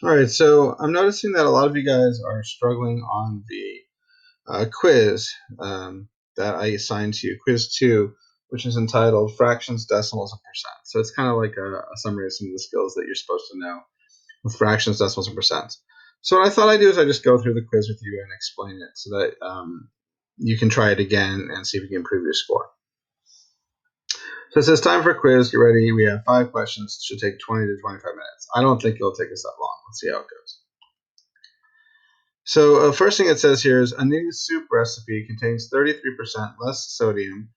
All right, so I'm noticing that a lot of you guys are struggling on the quiz that I assigned to you, quiz 2, which is entitled Fractions, Decimals, and Percent. So it's kind of like a summary of some of the skills that you're supposed to know with fractions, decimals, and percents. So what I thought I'd do is I just go through the quiz with you and explain it so that you can try it again and see if you can improve your score. So it says time for a quiz. Get ready. We have 5 questions. It should take 20 to 25 minutes. I don't think it'll take us that long. Let's see how it goes. So first thing it says here is a new soup recipe contains 33% less sodium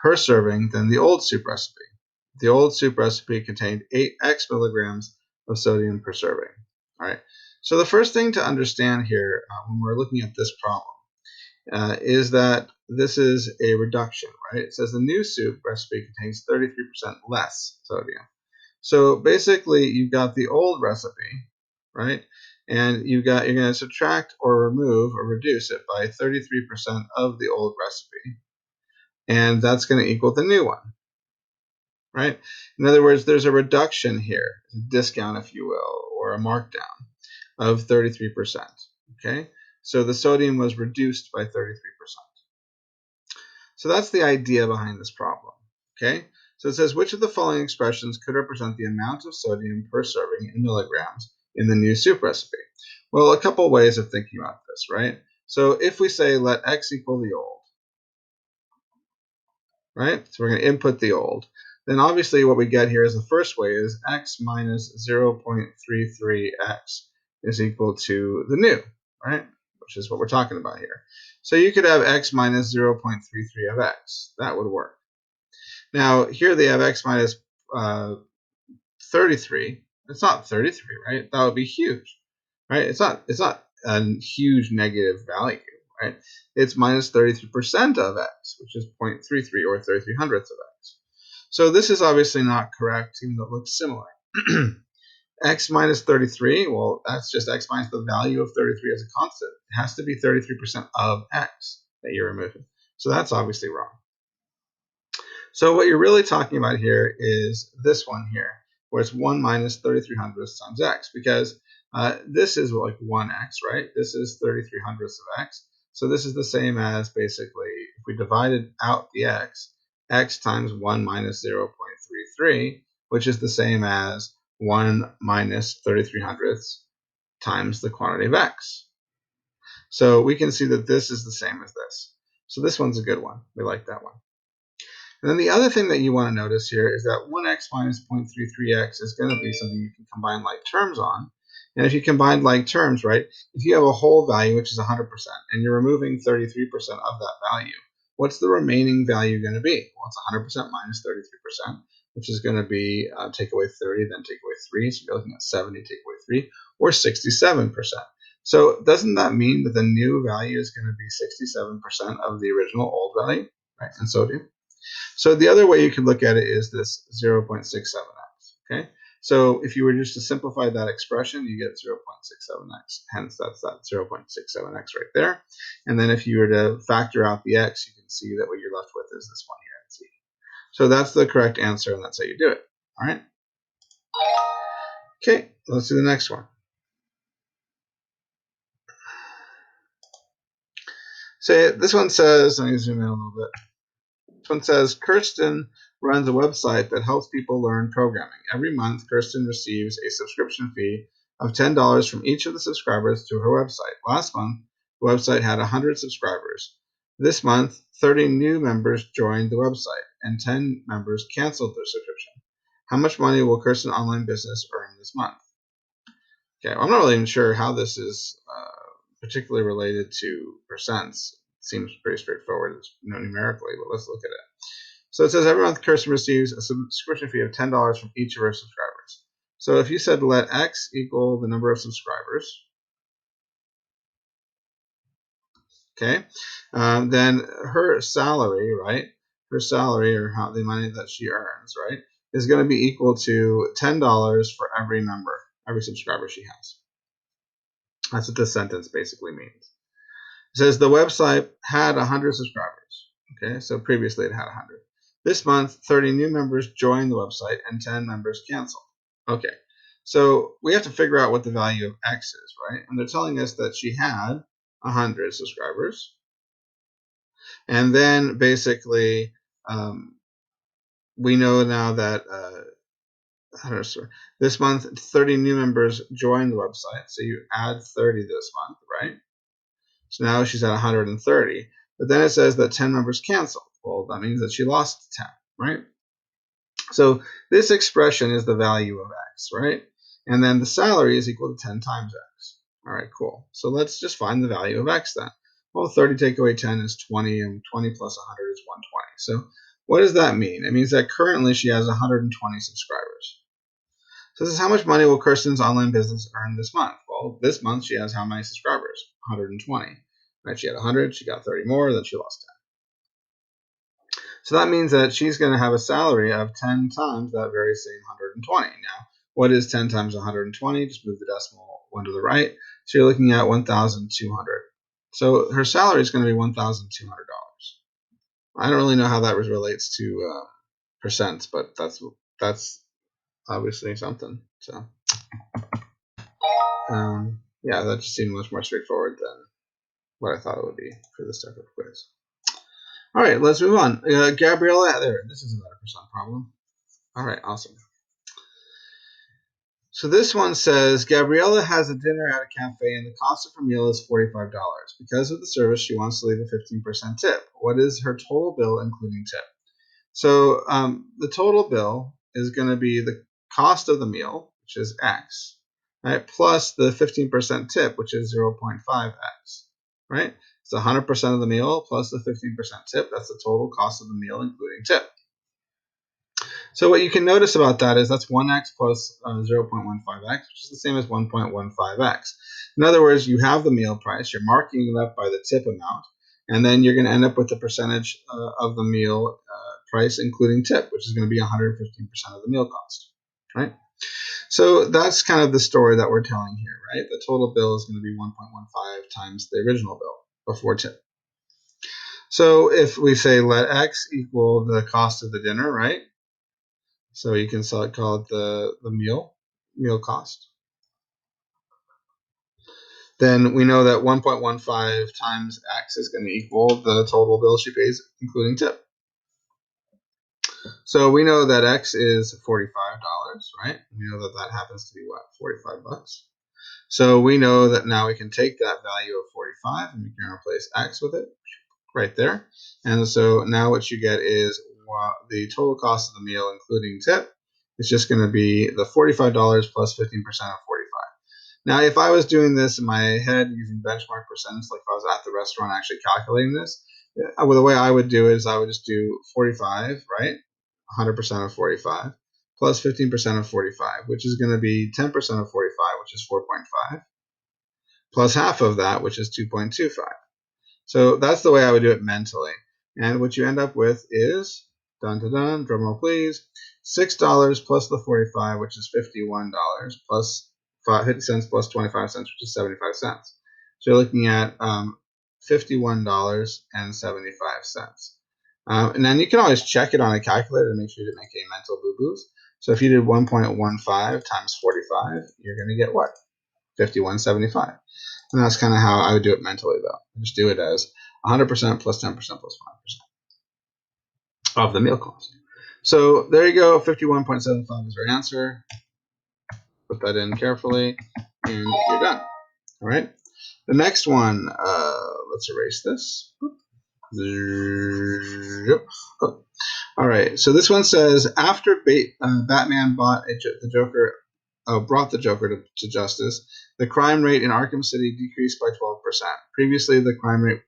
per serving than the old soup recipe. The old soup recipe contained 8x milligrams of sodium per serving. All right. So the first thing to understand here when we're looking at this problem is that this is a reduction, right? It says the new soup recipe contains 33% less sodium. So basically, you've got the old recipe, right? And you're going to subtract or remove or reduce it by 33% of the old recipe, and that's going to equal the new one, right? In other words, there's a reduction here, a discount, if you will, or a markdown of 33%. Okay, so the sodium was reduced by 33%. So that's the idea behind this problem. Okay, so it says which of the following expressions could represent the amount of sodium per serving in milligrams in the new soup recipe? Well, a couple ways of thinking about this, right? So if we say let x equal the old, right? So we're going to input the old. Then obviously what we get here is the first way is x minus 0.33x is equal to the new, right? Which is what we're talking about here. So you could have x minus 0.33 of x. That would work. Now, here they have x minus 33. It's not 33, right? That would be huge, right? It's not a huge negative value, right? It's minus 33% of x, which is 0.33 or 33 hundredths of x. So this is obviously not correct, even though it looks similar. X minus 33, well, that's just x minus the value of 33 as a constant. It has to be 33% of x that you're removing. So that's obviously wrong. So what you're really talking about here is this one here, where it's 1 minus 33 hundredths times x, because this is like 1x, right? This is 33 hundredths of x. So this is the same as basically, if we divided out the x times 1 minus 0.33, which is the same as 1 minus 33 hundredths times the quantity of x. So we can see that this is the same as this. So this one's a good one. We like that one. And then the other thing that you want to notice here is that 1x minus 0.33x is going to be something you can combine like terms on. And if you combine like terms, right, if you have a whole value, which is 100%, and you're removing 33% of that value, what's the remaining value going to be? Well, it's 100% minus 33%, which is going to be take away 30, then take away 3. So you're looking at 70, take away 3, or 67%. So doesn't that mean that the new value is going to be 67% of the original old value, right, in sodium? So the other way you could look at it is this 0.67x, okay? So if you were just to simplify that expression, you get 0.67x. Hence, that's that 0.67x right there. And then if you were to factor out the x, you can see that what you're left with is this one here at C. So that's the correct answer, and that's how you do it, all right? Okay, let's do the next one. So this one says, let me zoom in a little bit. This one says, Kirsten runs a website that helps people learn programming. Every month, Kirsten receives a subscription fee of $10 from each of the subscribers to her website. Last month, the website had 100 subscribers. This month, 30 new members joined the website, and 10 members canceled their subscription. How much money will Kirsten Online Business earn this month? Okay, well, I'm not really even sure how this is particularly related to percents. It seems pretty straightforward, numerically, but let's look at it. So it says every month Kirsten receives a subscription fee of $10 from each of her subscribers. So if you said let X equal the number of subscribers, okay, then her salary, right, her salary or how the money that she earns, right, is going to be equal to $10 for every member, every subscriber she has. That's what this sentence basically means. It says the website had 100 subscribers. Okay, so previously it had 100. This month, 30 new members joined the website and 10 members canceled. Okay, So we have to figure out what the value of X is, right? And they're telling us that she had 100 subscribers. And then basically, we know now that this month 30 new members joined the website. So you add 30 this month, right? So now she's at 130. But then it says that 10 members canceled. Well, that means that she lost 10, right? So this expression is the value of X, right? And then the salary is equal to 10 times X. All right, cool. So let's just find the value of X then. Well, 30 take away 10 is 20, and 20 plus 100 is 120. So what does that mean? It means that currently she has 120 subscribers. So this is how much money will Kirsten's online business earn this month? Well, this month she has how many subscribers? 120. Right? She had 100, she got 30 more, then she lost 10. So that means that she's going to have a salary of 10 times that very same 120. Now, what is 10 times 120? Just move the decimal one to the right. So you're looking at 1,200. So her salary is going to be $1,200. I don't really know how that relates to percents, but that's obviously something. So yeah, that just seemed much more straightforward than what I thought it would be for this type of quiz. All right, let's move on. Gabriella, there. This is another percent problem. All right, awesome. So this one says, Gabriella has a dinner at a cafe and the cost of her meal is $45. Because of the service, she wants to leave a 15% tip. What is her total bill, including tip? So the total bill is going to be the cost of the meal, which is X, right, plus the 15% tip, which is 0.5X, right? So 100% of the meal plus the 15% tip. That's the total cost of the meal, including tip. So what you can notice about that is that's 1x plus 0.15x, which is the same as 1.15x. In other words, you have the meal price, you're marking it up by the tip amount, and then you're going to end up with the percentage of the meal price, including tip, which is going to be 115% of the meal cost, right? So that's kind of the story that we're telling here, right? The total bill is going to be 1.15 times the original bill before tip. So if we say let X equal the cost of the dinner, right? So you can call it the meal cost. Then we know that 1.15 times X is going to equal the total bill she pays, including tip. So we know that X is $45, right? We know that that happens to be what? 45 bucks. So we know that now we can take that value of 45 and we can replace X with it right there. And so now what you get is the total cost of the meal, including tip, is just going to be the $45 plus 15% of 45. Now, if I was doing this in my head using benchmark percents, like if I was at the restaurant actually calculating this, well, the way I would do it is I would just do 45, right? 100% of 45 plus 15% of 45, which is going to be 10% of 45, which is 4.5, plus half of that, which is 2.25. So that's the way I would do it mentally. And what you end up with is, dun dun dun, drum roll please, $6 plus the 45, which is $51, plus 50 cents plus 25 cents, which is 75 cents. So you're looking at $51.75. And then you can always check it on a calculator to make sure you didn't make any mental boo-boos. So if you did 1.15 times 45, you're going to get what? 51.75. And that's kind of how I would do it mentally, though. I just do it as 100% plus 10% plus 5% of the meal cost. So there you go. 51.75 is our answer. Put that in carefully, and you're done. All right. The next one, let's erase this. All right. So this one says, after Batman brought the Joker to justice, the crime rate in Arkham City decreased by 12%. Previously, the crime rate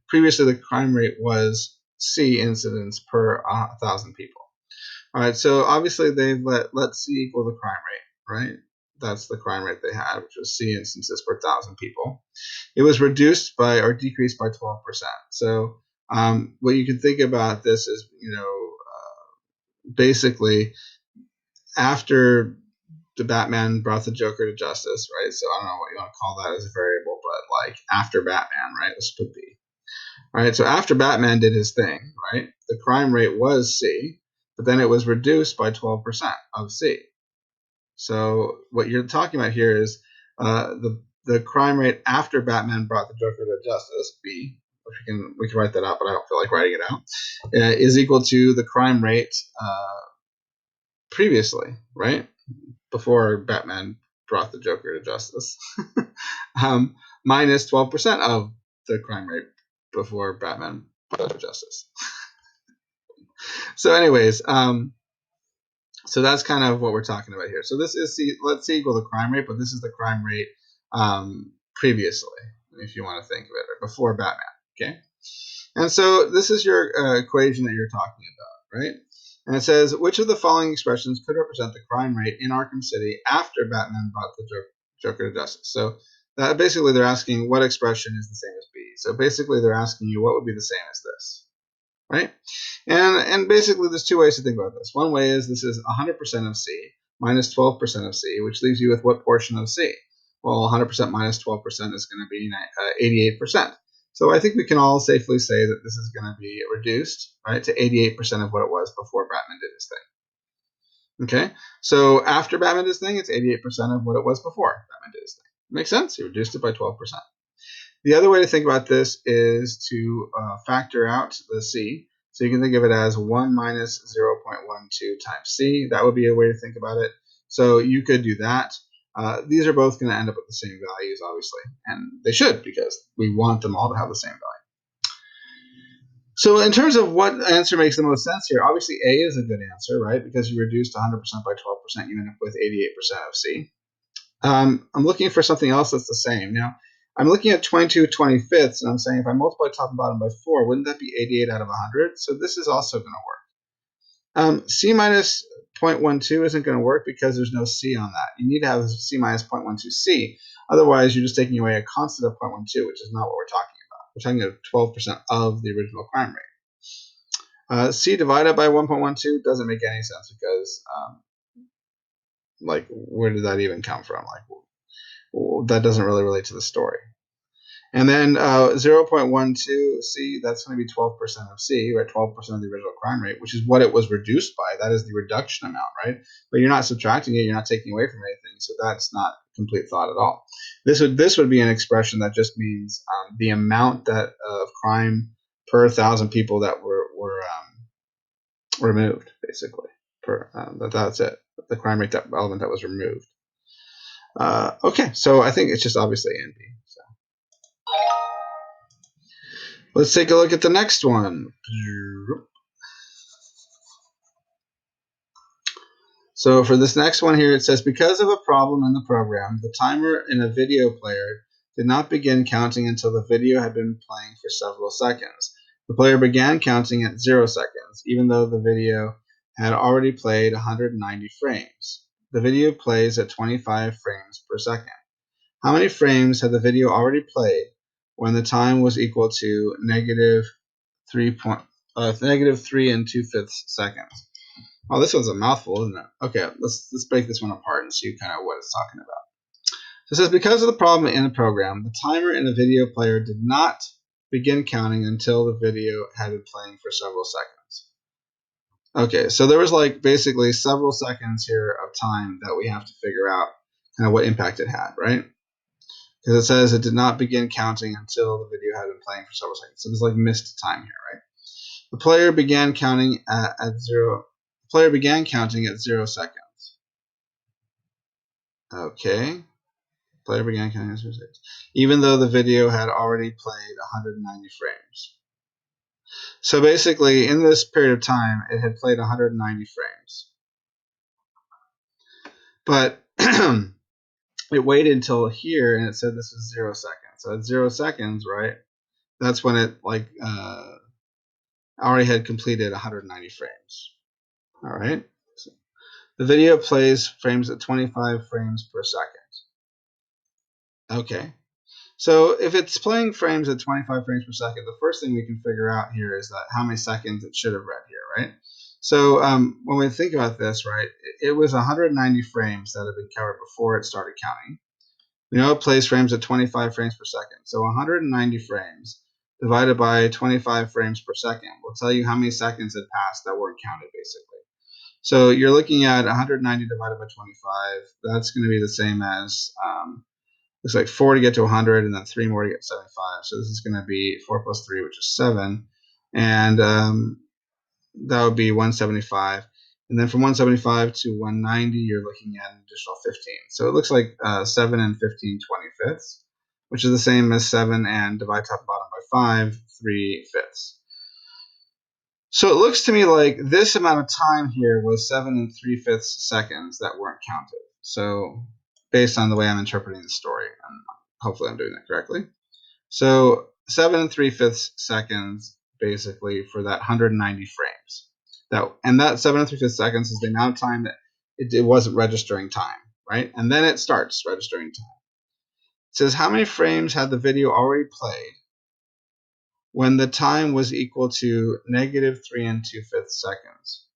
Previously, the crime rate was C incidents per 1,000 people. All right. So obviously, they've let C equal the crime rate, right? That's the crime rate they had, which was C instances per 1,000 people. It was reduced by or decreased by 12%. So what you can think about this is, basically after the Batman brought the Joker to justice, right? So I don't know what you want to call that as a variable, but like after Batman, right? This would be. All right, so after Batman did his thing, right? The crime rate was C, but then it was reduced by 12% of C. So what you're talking about here is the crime rate after Batman brought the Joker to justice, B, which we can write that out, but I don't feel like writing it out, is equal to the crime rate previously, right? Before Batman brought the Joker to justice, minus 12% of the crime rate before Batman brought to justice. So anyways, so that's kind of what we're talking about here. So this is C, let's C equal the crime rate, but this is the crime rate previously, if you want to think of it, or before Batman, okay? And so this is your equation that you're talking about, right? And it says, which of the following expressions could represent the crime rate in Arkham City after Batman brought the Joker to justice? So basically they're asking what expression is the same as B. So basically they're asking you what would be the same as this, right? And basically there's two ways to think about this. One way is this is 100% of C minus 12% of C, which leaves you with what portion of C? Well, 100% minus 12% is going to be 88%. So I think we can all safely say that this is going to be reduced, right, to 88% of what it was before Batman did his thing. Okay, so after Batman did his thing, it's 88% of what it was before Batman did his thing. Makes sense? He reduced it by 12%. The other way to think about this is to factor out the C. So you can think of it as 1 minus 0.12 times C. That would be a way to think about it. So you could do that. These are both going to end up with the same values, obviously, and they should, because we want them all to have the same value. So in terms of what answer makes the most sense here, obviously A is a good answer, right? Because you reduced 100% by 12%, you end up with 88% of C. I'm looking for something else that's the same. Now, I'm looking at 22 25ths, and I'm saying if I multiply top and bottom by 4, wouldn't that be 88 out of 100? So this is also going to work. C minus 0.12 isn't going to work because there's no C on that. You need to have C minus 0.12C. Otherwise, you're just taking away a constant of 0.12, which is not what we're talking about. We're talking about 12% of the original crime rate. C divided by 1.12 doesn't make any sense because, like, where did that even come from? Like, that doesn't really relate to the story. And then 0.12C, that's going to be 12% of C, right? 12% of the original crime rate, which is what it was reduced by. That is the reduction amount, right? But you're not subtracting it, you're not taking away from anything, so that's not complete thought at all. This would be an expression that just means the amount that of crime per 1,000 people that were removed, basically. That's it. The crime rate element that was removed. Okay, so I think it's just obviously A and B. So. Let's take a look at the next one. So for this next one here, it says, because of a problem in the program, the timer in a video player did not begin counting until the video had been playing for several seconds. The player began counting at 0 seconds, even though the video had already played 190 frames. The video plays at 25 frames per second. How many frames had the video already played when the time was equal to negative 3 and 2/5 seconds? Oh, this one's a mouthful, isn't it? Okay, let's break this one apart and see kind of what it's talking about. So it says, because of the problem in the program, the timer in the video player did not begin counting until the video had been playing for several seconds. Okay, so there was like basically several seconds here of time that we have to figure out kind of what impact it had, right? Because it says it did not begin counting until the video had been playing for several seconds. So there's like missed time here, right? The player began counting at 0. The player began counting at 0 seconds. Okay. Player began counting at 0 seconds. Even though the video had already played 190 frames. So basically, in this period of time, it had played 190 frames. But it waited until here, and it said this was 0 seconds. So at 0 seconds, right, that's when it like already had completed 190 frames. All right. So the video plays frames at 25 frames per second. Okay. So if it's playing frames at 25 frames per second, the first thing we can figure out here is that how many seconds it should have read here, right? So when we think about this, right, it was 190 frames that had been covered before it started counting. We know it plays frames at 25 frames per second. So 190 frames divided by 25 frames per second will tell you how many seconds had passed that weren't counted, basically. So you're looking at 190 divided by 25. That's going to be the same as, looks like 4 to get to 100, and then 3 more to get 75. So this is going to be 4 plus 3, which is 7. And that would be 175. And then from 175 to 190, you're looking at an additional 15. So it looks like 7 and 15 25ths, which is the same as 7 and divide top and bottom by 5, 3/5. So it looks to me like this amount of time here was 7 and 3/5 seconds that weren't counted. So based on the way I'm interpreting the story, and hopefully I'm doing that correctly. So 7 and 3/5 seconds basically for that 190 frames. That 7 and 3/5 seconds is the amount of time that it wasn't registering time, right? And then it starts registering time. It says how many frames had the video already played when the time was equal to negative 3 and 2/5 seconds.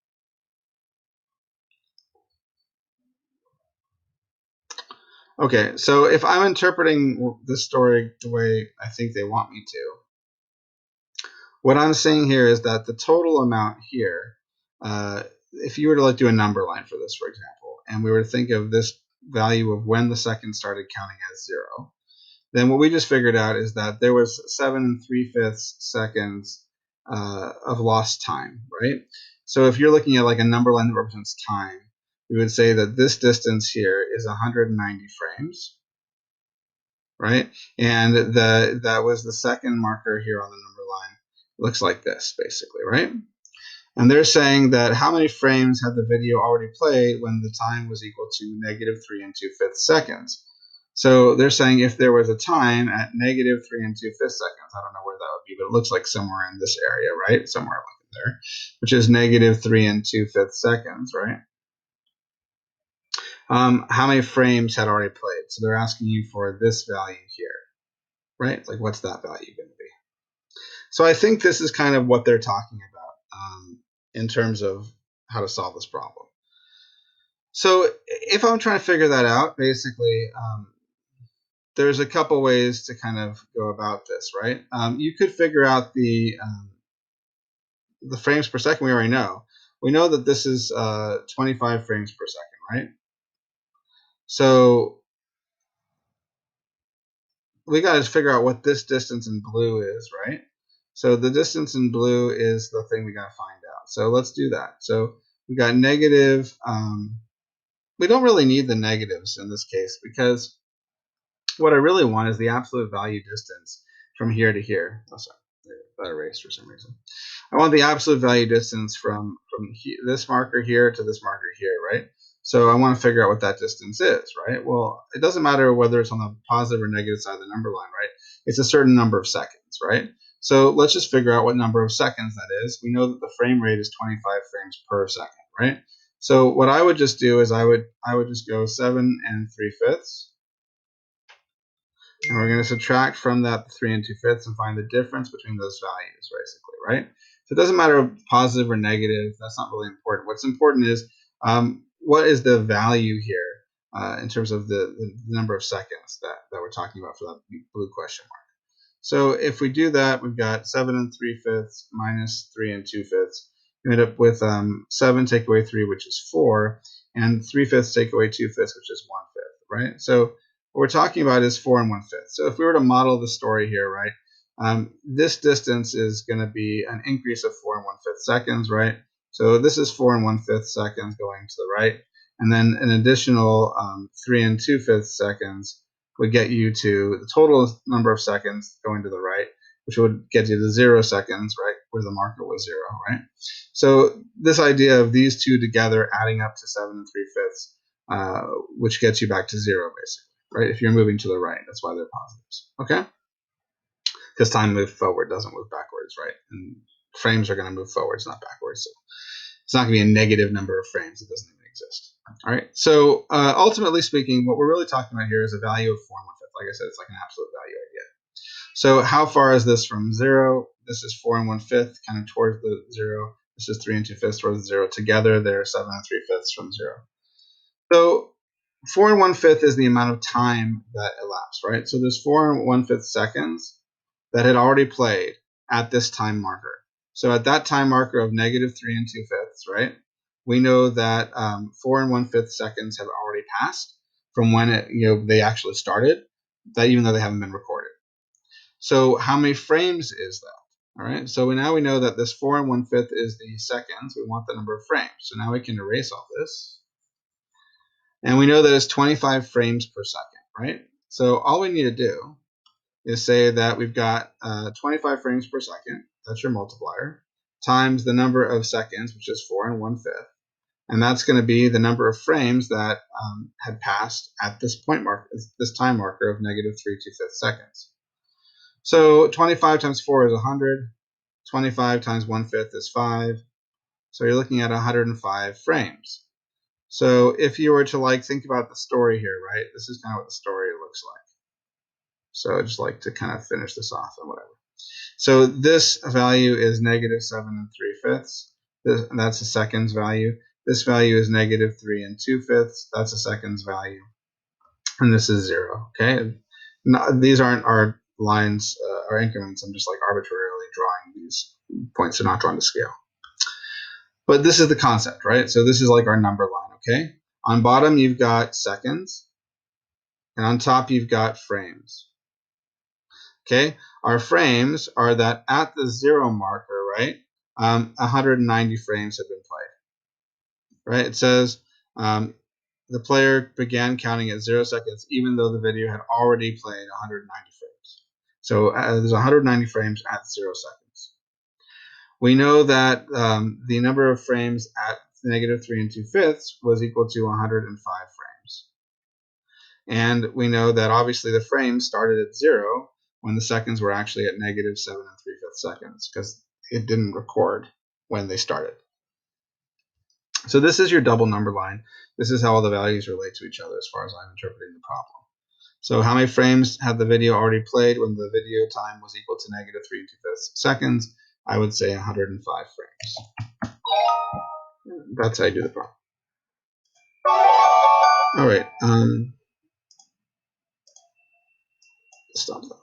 Okay, so if I'm interpreting this story the way I think they want me to, what I'm saying here is that the total amount here, if you were to do a number line for this, for example, and we were to think of this value of when the second started counting as 0, then what we just figured out is that there was 7 3/5 seconds of lost time, right? So if you're looking at like a number line that represents time, we would say that this distance here is 190 frames, right? And that was the second marker here on the number line. It looks like this, basically, right? And they're saying that how many frames had the video already played when the time was equal to negative 3 and 2/5 seconds? So they're saying if there was a time at negative 3 and 2/5 seconds, I don't know where that would be, but it looks like somewhere in this area, right? Somewhere like there, which is negative 3 and 2/5 seconds, right? How many frames had already played? So they're asking you for this value here, right? Like what's that value going to be? So I think this is kind of what they're talking about in terms of how to solve this problem. So if I'm trying to figure that out, basically, there's a couple ways to kind of go about this, right? You could figure out the frames per second. We already know. We know that this is 25 frames per second, right? So we got to figure out what this distance in blue is, right? So the distance in blue is the thing we got to find out. So let's do that. So we got negative. We don't really need the negatives in this case because what I really want is the absolute value distance from here to here. Oh, sorry, that erased for some reason. I want the absolute value distance from this marker here to this marker here, right? So I want to figure out what that distance is, right? Well, it doesn't matter whether it's on the positive or negative side of the number line, right? It's a certain number of seconds, right? So let's just figure out what number of seconds that is. We know that the frame rate is 25 frames per second, right? So what I would just do is I would just go 7 and 3/5. And we're going to subtract from that 3 and 2/5 and find the difference between those values, basically, right? So it doesn't matter if positive or negative. That's not really important. What's important is what is the value here in terms of the number of seconds that we're talking about for that blue question mark. So if we do that, we've got 7 and 3/5 minus 3 and 2/5. You end up with 7 take away 3, which is 4, and 3/5 take away 2/5, which is 1/5, right? So what we're talking about is 4 and 1/5. So if we were to model the story here, right, this distance is going to be an increase of 4 and 1/5 seconds, right? So this is 4 and 1/5 seconds going to the right, and then an additional 3 and 2/5 seconds would get you to the total number of seconds going to the right, which would get you to 0 seconds, right, where the marker was 0, right? So this idea of these two together adding up to 7 and 3/5, which gets you back to 0, basically, right? If you're moving to the right, that's why they're positives, okay? Because time moves forward, doesn't move backwards, right? And frames are going to move forwards, not backwards. So it's not going to be a negative number of frames. It doesn't even exist. All right. So ultimately speaking, what we're really talking about here is a value of 4 and 1/5. Like I said, it's like an absolute value idea. So how far is this from 0? This is 4 and 1/5, kind of towards the 0. This is 3 and 2/5 towards the 0. Together, they're 7 and 3/5 from 0. So 4 and 1/5 is the amount of time that elapsed, right? So there's 4 and 1/5 seconds that had already played at this time marker. So at that time marker of negative 3 and 2/5, right, we know that 4 1/5 seconds have already passed from when they actually started, that even though they haven't been recorded. So how many frames is that? All right, so now we know that this 4 1/5 is the seconds. We want the number of frames. So now we can erase all this. And we know that it's 25 frames per second, right? So all we need to do is say that we've got 25 frames per second, that's your multiplier, times the number of seconds, which is 4 1/5. And that's going to be the number of frames that had passed at this point mark, this time marker of negative 3 2/5 seconds. So 25 times 4 is 100. 25 times 1/5 is 5. So you're looking at 105 frames. So if you were to think about the story here, right? This is kind of what the story looks like. So I just like to kind of finish this off and whatever. So this value is negative 7 3/5. That's a seconds value. This value is negative 3 2/5. That's a seconds value. And this is 0. Okay. These aren't our lines or increments. I'm just arbitrarily drawing these points. They're not drawn to scale. But this is the concept, right? So this is our number line, okay? On bottom, you've got seconds. And on top, you've got frames. Okay? Our frames are that at the 0 marker, right, 190 frames have been played. Right? It says the player began counting at 0 seconds, even though the video had already played 190 frames. So there's 190 frames at 0 seconds. We know that the number of frames at negative 3 2/5 was equal to 105 frames. And we know that obviously the frames started at 0 when the seconds were actually at negative 7 3/5 seconds, because it didn't record when they started. So this is your double number line. This is how all the values relate to each other as far as I'm interpreting the problem. So how many frames had the video already played when the video time was equal to negative 3 2/5 seconds? I would say 105 frames. That's how I do the problem. All right. Stop that.